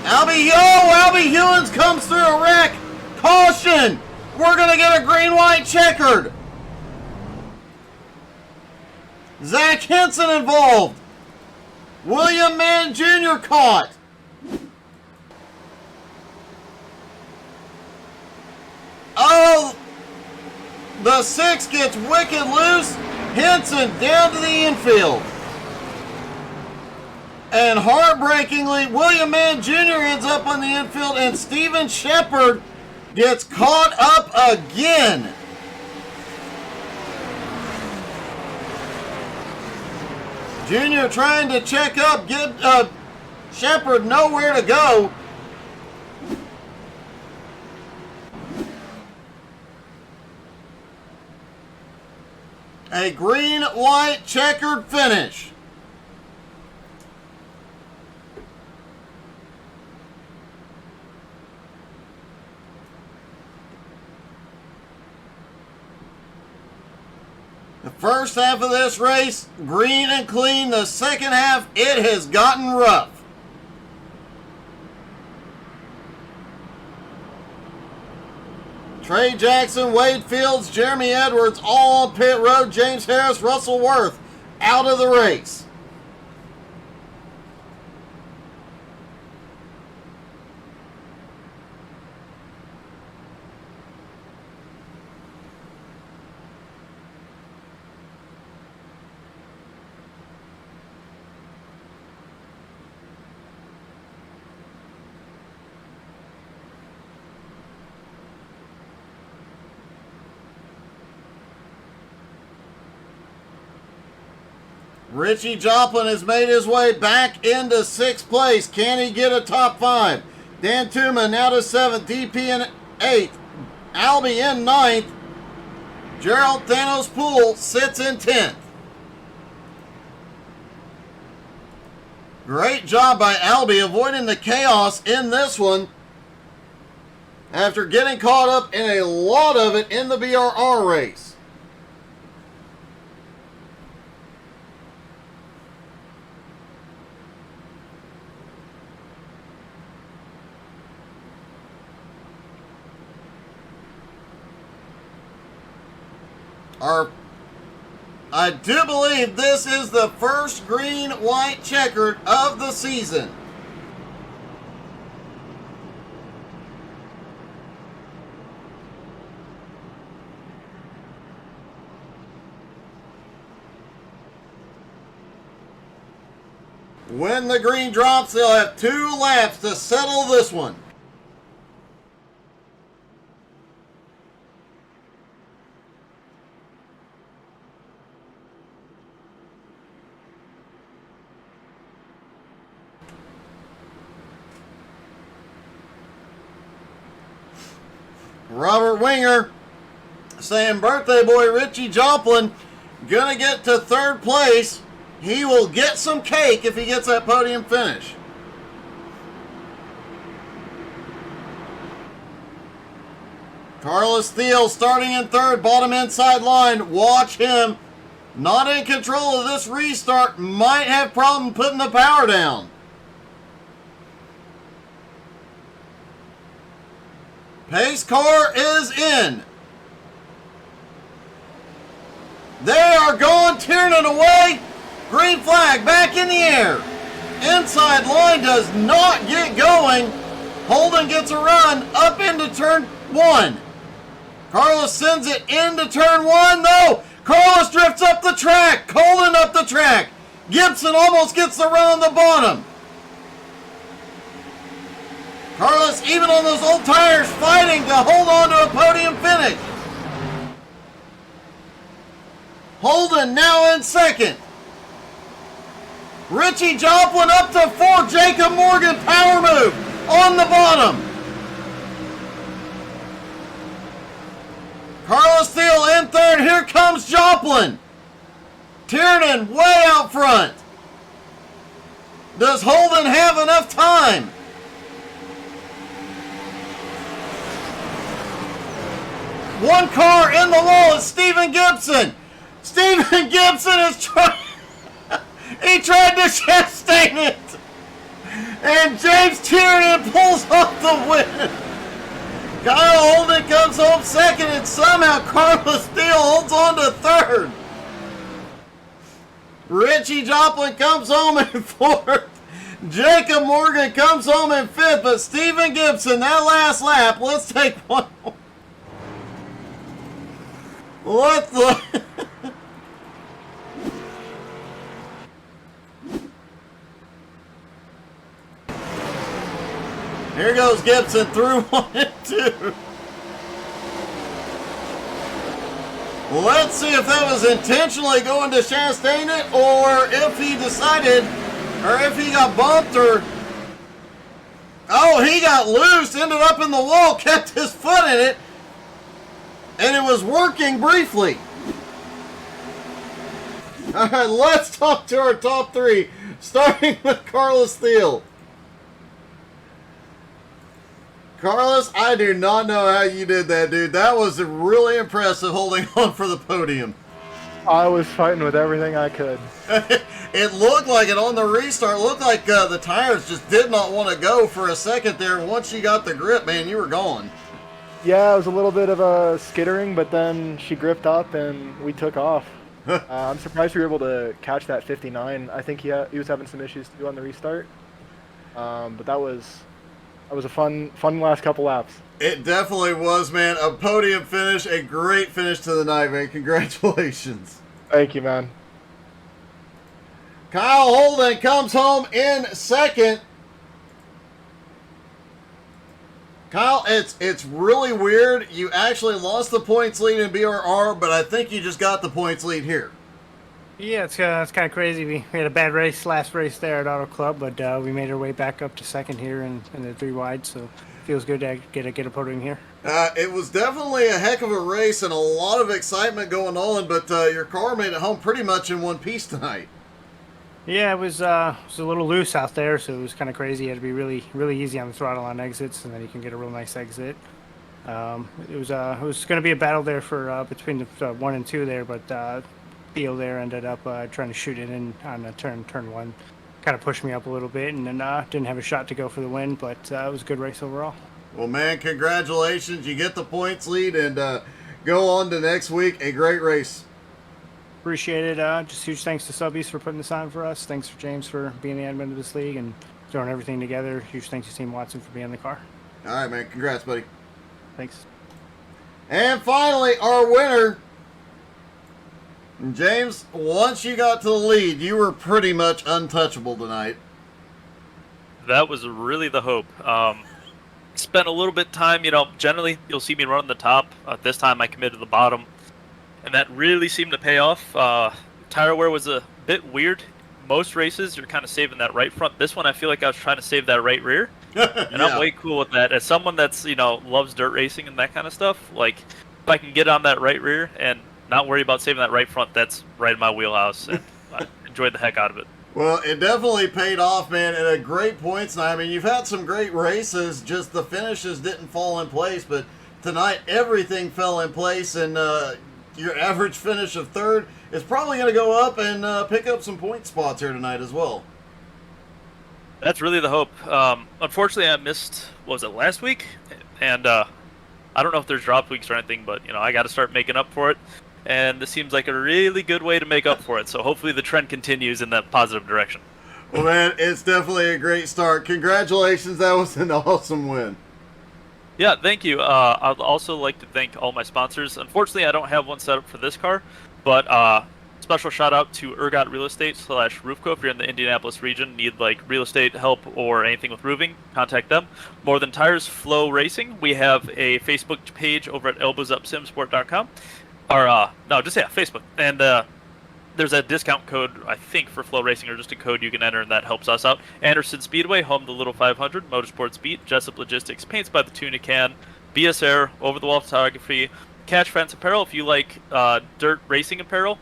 Albie Hewins comes through a wreck. Caution! We're going to get a green-white checkered. Zach Henson involved. William Mann Jr. caught. Oh, the 6 gets wicked loose. Henson down to the infield. And heartbreakingly, William Mann Jr. ends up on the infield, and Steven Shepard gets caught up again. Junior trying to check up, Shepard nowhere to go. A green-white checkered finish. The first half of this race, green and clean. The second half, it has gotten rough. Trey Jackson, Wade Fields, Jeremy Edwards, all on pit road. James Harris, Russell Worth out of the race. Richie Joplin has made his way back into 6th place. Can he get a top 5? Dan Tuma now to 7th. DP in 8th. Albie in 9th. Gerald Thanos Poole sits in 10th. Great job by Albie avoiding the chaos in this one after getting caught up in a lot of it in the BRR race. I do believe this is the first green-white checkered of the season. When the green drops, they'll have 2 laps to settle this one. Robert Winger saying birthday boy Richie Joplin gonna get to third place. He will get some cake if he gets that podium finish. Carlos Thiel starting in third, bottom inside line. Watch him. Not in control of this restart. Might have problem putting the power down. Pace car is in. They are gone. Tiernan away. Green flag back in the air. Inside line does not get going. Holden gets a run up into turn 1. Carlos sends it into turn 1. No. Carlos drifts up the track. Holden up the track. Gibson almost gets the run on the bottom. Carlos, even on those old tires, fighting to hold on to a podium finish. Holden now in second. Richie Joplin up to 4. Jacob Morgan power move on the bottom. Carlos Thiel in third. Here comes Joplin. Tiernan way out front. Does Holden have enough time? One car in the wall is Stephen Gibson. Stephen Gibson is trying. He tried to chastain it. And James Tiernan pulls off the win. Kyle Holden comes home second, and somehow Carlos Thiel holds on to third. Richie Joplin comes home in fourth. Jacob Morgan comes home in fifth, but Stephen Gibson, that last lap, let's take one more. What the? Here goes Gibson through 1 and 2. Let's see if that was intentionally going to chastain it, or if he decided, or if he got bumped, or... Oh, he got loose, ended up in the wall, kept his foot in it, and it was working briefly. All right, let's talk to our top 3, starting with Carlos Thiel. Carlos, I do not know how you did that, dude. That was really impressive, holding on for the podium. I was fighting with everything I could. It looked like it on the restart. It looked like the tires just did not want to go for a second there. Once you got the grip, man, you were gone. Yeah, it was a little bit of a skittering, but then she gripped up and we took off. I'm surprised we were able to catch that 59. I think he was having some issues too on the restart. But that was a fun last couple laps. It definitely was, man. A podium finish, a great finish to the night, man. Congratulations. Thank you, man. Kyle Holden comes home in second. Kyle, it's really weird. You actually lost the points lead in BRR, but I think you just got the points lead here. Yeah, it's kind of crazy. We had a bad last race there at Auto Club, but we made our way back up to second here in the 3 wide, so feels good to get a podium here. It was definitely a heck of a race and a lot of excitement going on, but your car made it home pretty much in one piece tonight. Yeah, it was a little loose out there, so it was kind of crazy. You had to be really easy on the throttle on exits, and then you can get a real nice exit. It was going to be a battle there for between the 1 and 2 there, but Theo there ended up trying to shoot it in on a turn 1. Kind of pushed me up a little bit, and then didn't have a shot to go for the win, but it was a good race overall. Well, man, congratulations. You get the points lead and go on to next week. A great race. Appreciate it. Just huge thanks to Subbies for putting this on for us. Thanks for James for being the admin of this league and throwing everything together. Huge thanks to Team Watson for being in the car. All right, man. Congrats, buddy. Thanks. And finally, our winner. James, once you got to the lead, you were pretty much untouchable tonight. That was really the hope. Spent a little bit of time, generally you'll see me run on the top. This time I committed to the bottom, and that really seemed to pay off. Tire wear was a bit weird. Most races, you're kind of saving that right front. This one, I feel like I was trying to save that right rear. And I'm way cool with that. As someone that's, loves dirt racing and that kind of stuff, like, if I can get on that right rear and not worry about saving that right front, that's right in my wheelhouse, and I enjoyed the heck out of it. Well, it definitely paid off, man, and a great points night. I mean, you've had some great races, just the finishes didn't fall in place, but tonight everything fell in place, and your average finish of third is probably going to go up and pick up some point spots here tonight as well. That's really the hope. Unfortunately, I missed, what was it, last week? And I don't know if there's drop weeks or anything, but, I got to start making up for it. And this seems like a really good way to make up for it. So hopefully the trend continues in that positive direction. Well, man, it's definitely a great start. Congratulations. That was an awesome win. Yeah, thank you. I'd also like to thank all my sponsors. Unfortunately, I don't have one set up for this car, but special shout out to Ergot Real Estate / Roofco. If you're in the Indianapolis region, need like real estate help or anything with roofing, contact them. More Than Tires Flow Racing. We have a Facebook page over at elbowsupsimsport.com. Or, Facebook. And there's a discount code, I think, for Flow Racing, or just a code you can enter, and that helps us out. Anderson Speedway, home to the Little 500, Motorsports Beat, Jessup Logistics, Paints by the Tuna Can, BS Air, Over the Wall Photography, Catch Fence Apparel. If you like dirt racing apparel,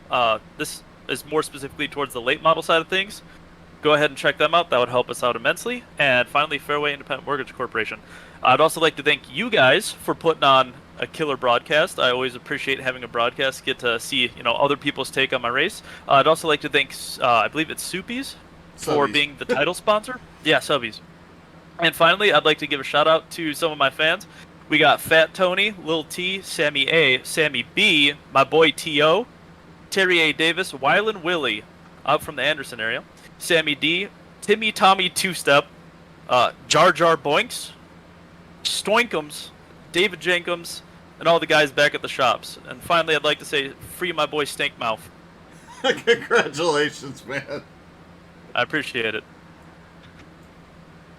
this is more specifically towards the late model side of things. Go ahead and check them out. That would help us out immensely. And finally, Fairway Independent Mortgage Corporation. I'd also like to thank you guys for putting on a killer broadcast. I always appreciate having a broadcast, get to see other people's take on my race. I'd also like to thank I believe it's Soupies for being the title sponsor. Yeah, Subbies. And finally, I'd like to give a shout out to some of my fans. We got Fat Tony, Lil T, Sammy A, Sammy B, my boy T.O., Terry A. Davis, Wylan Willie, out from the Anderson area, Sammy D, Timmy Tommy Two-Step, Jar Jar Boinks, Stoinkums, David Jenkins, and all the guys back at the shops. And finally, I'd like to say, free my boy Stinkmouth. Congratulations, man. I appreciate it.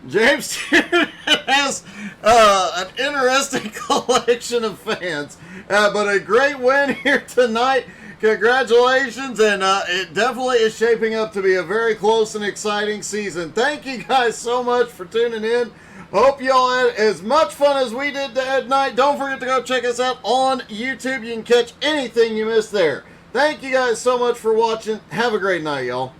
James has an interesting collection of fans, but a great win here tonight. Congratulations, and it definitely is shaping up to be a very close and exciting season. Thank you guys so much for tuning in. Hope y'all had as much fun as we did that night. Don't forget to go check us out on YouTube. You can catch anything you missed there. Thank you guys so much for watching. Have a great night, y'all.